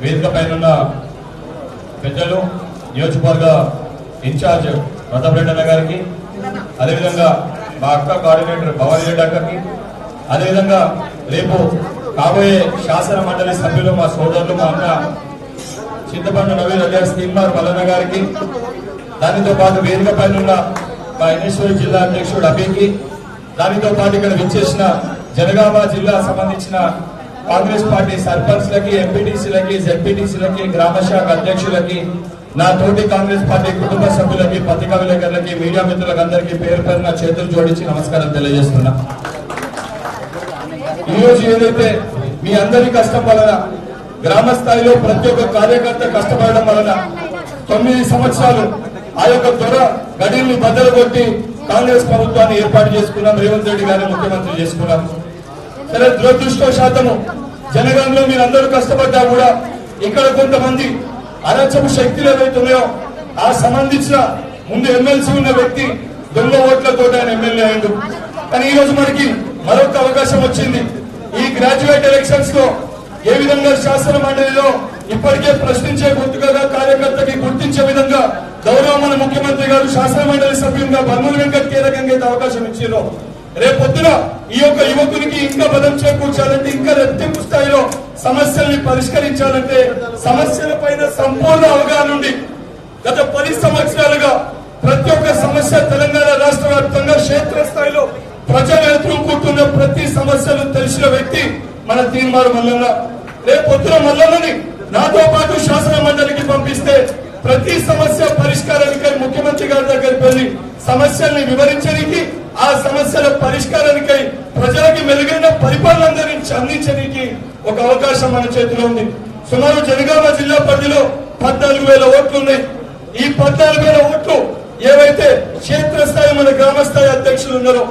వేదిక పైన పెద్దలు నియోజకవర్గ ఇన్ఛార్జ్ రథబ్రెడ్డన్న గారికి, అదేవిధంగా మా అక్క కోఆర్డినేటర్ భవానీ రెడ్డి అక్కకి, అదేవిధంగా రేపు కాబోయే శాసన మండలి సభ్యులు మా సోదరులు మా అన్న చింతపండు నవీన్ అలియాస్ తీన్మార్ మల్లన్న గారికి, దానితో పాటు వేదిక పైన మా ఎన్ఎస్వై జిల్లా అధ్యక్షుడు అభికి, దానితో పాటు ఇక్కడ విచ్చేసిన జనగామ జిల్లా సంబంధించిన కాంగ్రెస్ పార్టీ సర్పంచ్లకి, ఎంపీటీసీలకి, జెడ్పీటీసీలకి, గ్రామ శాఖ అధ్యక్షులకి, నా తోటి కాంగ్రెస్ పార్టీ కుటుంబ సభ్యులకి, పత్రికా విలేకరులకి, మీడియా మిత్రులకు అందరికీ పేరు పేరున చేతులు జోడించి నమస్కారం తెలియజేస్తున్నా. ఈ రోజు ఏదైతే మీ అందరి కష్టం వలన, గ్రామ స్థాయిలో ప్రతి ఒక్క కార్యకర్త కష్టపడడం వలన 9 సంవత్సరాలు ఆ యొక్క దొర గడిని బద్దలు కొట్టి కాంగ్రెస్ ప్రభుత్వాన్ని ఏర్పాటు చేసుకున్నాం. రేవంత్ రెడ్డి గారిని ముఖ్యమంత్రి చేసుకున్నాం. సరే, దురదృష్టవశాత్తము జనగణంలో మీరందరూ కష్టపడ్డా కూడా ఇక్కడ కొంతమంది అరచపు శక్తులు ఏవైతున్నాయో ఆ సంబంధించిన ముందు ఎమ్మెల్సీ ఉన్న వ్యక్తి దొంగ ఓట్లతో ఆయన ఎమ్మెల్యే అయిండు. కానీ ఈ రోజు మనకి మరొక అవకాశం వచ్చింది. ఈ గ్రాడ్యుయేట్ ఎలక్షన్స్ లో ఏ విధంగా శాసన మండలిలో ఇప్పటికే ప్రశ్నించే గుర్తుగా కార్యకర్తకి గుర్తించే విధంగా గౌరవ మన ముఖ్యమంత్రి గారు శాసన మండలి సభ్యులుగా బర్మూల వెంకట్ కీలకంగా అయితే అవకాశం ఇచ్చారో, రేపొద్దున ఈ యొక్క యువకునికి ఇంకా బలం చేకూర్చాలంటే, ఇంకా రెట్టింపు స్థాయిలో సమస్యల్ని పరిష్కరించాలంటే, సమస్యల పైన సంపూర్ణ అవగాహన ఉండి గత 10 సంవత్సరాలుగా ప్రతి ఒక్క సమస్య తెలంగాణ రాష్ట్ర వ్యాప్తంగా క్షేత్రస్థాయిలో ప్రజలు ఎదుర్కొంటున్న ప్రతి సమస్యలు తెలిసిన వ్యక్తి మన తీన్మార్ మల్లన్న. రేపొద్దున మల్లన్నని నాతో పాటు శాసన మండలికి పంపిస్తే ప్రతి సమస్య పరిష్కారానికై ముఖ్యమంత్రి గారి దగ్గరికి వెళ్లి సమస్యల్ని వివరించడానికి, ఆ సమస్యల పరిష్కారానికై ప్రజలకి మెరుగైన పరిపాలన అందించడానికి ఒక అవకాశం మన చేతిలో ఉంది. సుమారు జనగామ జిల్లా పరిధిలో 14,000 ఓట్లు ఉన్నాయి. ఈ 14,000 ఓట్లు ఏవైతే క్షేత్రస్థాయి మన గ్రామ స్థాయి అధ్యక్షులు ఉన్నారో,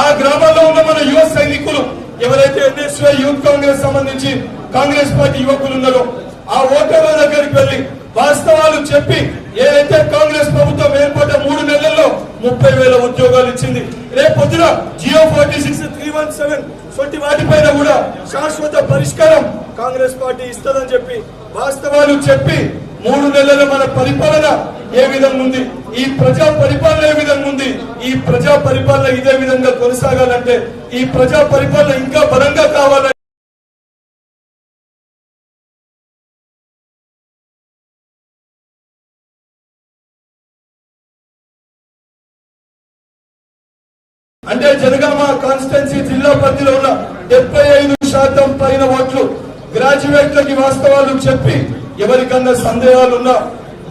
ఆ గ్రామాల్లో ఉన్న మన యువ సైనికులు ఎవరైతే ఎన్ఎస్వై యూత్ కాంగ్రెస్ సంబంధించి కాంగ్రెస్ పార్టీ యువకులు ఉన్నారో, ఆ ఓటర్ల దగ్గరికి వెళ్లి వాస్తవాలు చెప్పి, ఏదైతే కాంగ్రెస్ ప్రభుత్వం ఏర్పడ్డ 3 నెలల్లో 30,000 ఉద్యోగాలు ఇచ్చింది. రేపొద్దున జియో 46, 317 వంటి వాటిపైన కూడా శాశ్వత పరిష్కారం కాంగ్రెస్ పార్టీ ఇస్తుందని చెప్పి వాస్తవాలు చెప్పి 3 నెలల మన పరిపాలన ఏ విధంగా ఉంది, ఈ ప్రజా పరిపాలన ఏ విధంగా ఉంది, ఈ ప్రజా పరిపాలన ఇదే విధంగా కొనసాగాలంటే, ఈ ప్రజా పరిపాలన ఇంకా బలంగా కావాలంటే అంటే జనగామ కాన్స్టిట్యున్సీ జిల్లా పరిధిలో ఉన్న 75% పైన ఓట్లు గ్రాడ్యుయేట్లకి వాస్తవాలు చెప్పి, ఎవరికన్నా సందేహాలున్నా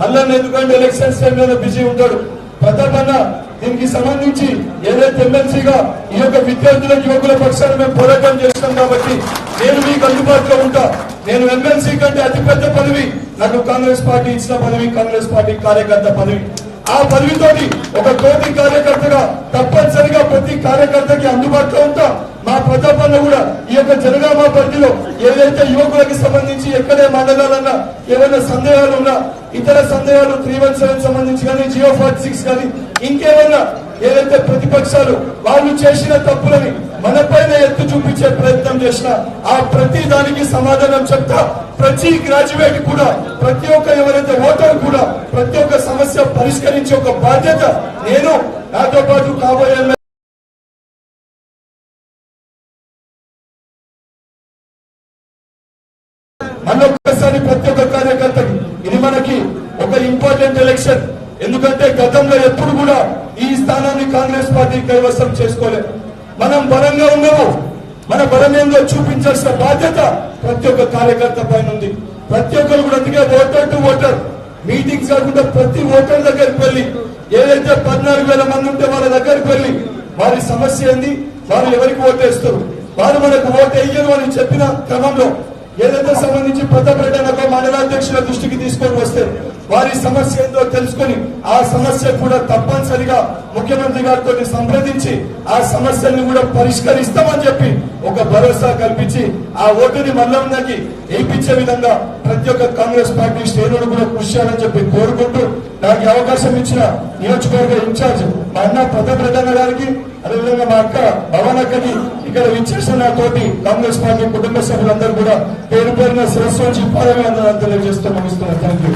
మల్లన్న ఎందుకంటే ఎలక్షన్స్ టైంలో బిజీ ఉంటాడు, ప్రతాపన్న దీనికి సంబంధించి ఏదైతే ఎమ్మెల్సీగా ఈ యొక్క విద్యార్థులకు యువకుల పక్షాన మేము పోరాటం చేస్తాం కాబట్టి నేను మీకు అందుబాటులో ఉంటా. నేను ఎమ్మెల్సీ కంటే అతిపెద్ద పదవి నాకు కాంగ్రెస్ పార్టీ ఇచ్చిన పదవి, కాంగ్రెస్ పార్టీ కార్యకర్త పదవి. ఆ పదవితోటి ఒక తోటి కార్యకర్తగా తప్పనిసరిగా ప్రతి కార్యకర్తకి అందుబాటులో ఉంటా. మా ప్రతాపన్న కూడా ఈ యొక్క జనగామ పరిధిలో ఏదైతే యువకులకి సంబంధించి ఎక్కడే మండలాలన్నా ఏమైనా సందేహాలు ఉన్నా, ఇతర సందేహాలు 317 సంబంధించి కానీ, జియో 46 కానీ, ఇంకేమైనా ఏదైతే ప్రతిపక్షాలు వాళ్ళు చేసిన తప్పులని మన పైన ఎత్తు చూపించే ప్రయత్నం చేసిన ఆ ప్రతి దానికి సమాధానం చెప్తా. ప్రతి గ్రాడ్యుయేట్ కూడా, ప్రతి ఒక్క ఎవరైతే ఓటర్ కూడా ప్రతి ఒక్క సమస్య పరిష్కరించే ఒక బాధ్యత నేను, నాతో పాటు కాబోయే మళ్ళొక్కసారి ప్రతి ఒక్క కార్యకర్తకి ఇది మనకి ఒక ఇంపార్టెంట్ ఎలక్షన్. ఎందుకంటే గతంలో ఎప్పుడు కూడా ఈ స్థానాన్ని కాంగ్రెస్ పార్టీ కైవసం చేసుకోలేదు. మనం బలంగా ఉన్నాము, మన బలం ఏందో చూపించాల్సిన బాధ్యత ప్రతి ఒక్క కార్యకర్త పైన ఉంది. ప్రతి ఒక్కరు కూడా అందుకే ఓటర్ టు ఓటర్ మీటింగ్స్ కాకుండా ప్రతి ఓటర్ దగ్గరికి వెళ్ళి, ఏదైతే 14,000 మంది ఉంటే వాళ్ళ దగ్గరికి వెళ్ళి వారి సమస్య ఏంది, వారు ఎవరికి ఓటేస్తారు, వారు మనకు ఓటు వేయరు అని చెప్పిన క్రమంలో ఏదైతే సంబంధించి ప్రతాపరెడ్డి మండలాధ్యక్షుల దృష్టికి తీసుకొని వస్తే వారి సమస్య ఏందో తెలుసుకొని ఆ సమస్య కూడా తప్పనిసరిగా ముఖ్యమంత్రి గారితో సంప్రదించి ఆ సమస్యల్ని కూడా పరిష్కరిస్తామని చెప్పి ఒక భరోసా కల్పించి ఆ ఓటుని మల్లన్నకి వేయించే విధంగా ప్రతి ఒక్క కాంగ్రెస్ పార్టీ శ్రేణులు కూడా కృషి చేయాలని చెప్పి కోరుకుంటూ, నాకు అవకాశం ఇచ్చిన నియోజకవర్గ ఇన్ఛార్జ్ మా అన్న ప్రతాపరెడ్డి గారికి, అదేవిధంగా మా అక్క భవనక్కకి ఇక్కడ విచ్చేసిన తోటి కాంగ్రెస్ పార్టీ కుటుంబ సభ్యులందరూ కూడా పేరు పేరున శిరస్సు నుంచి పాదమే అందరూ తెలియజేస్తూ ముగిస్తున్నారు. Thank you.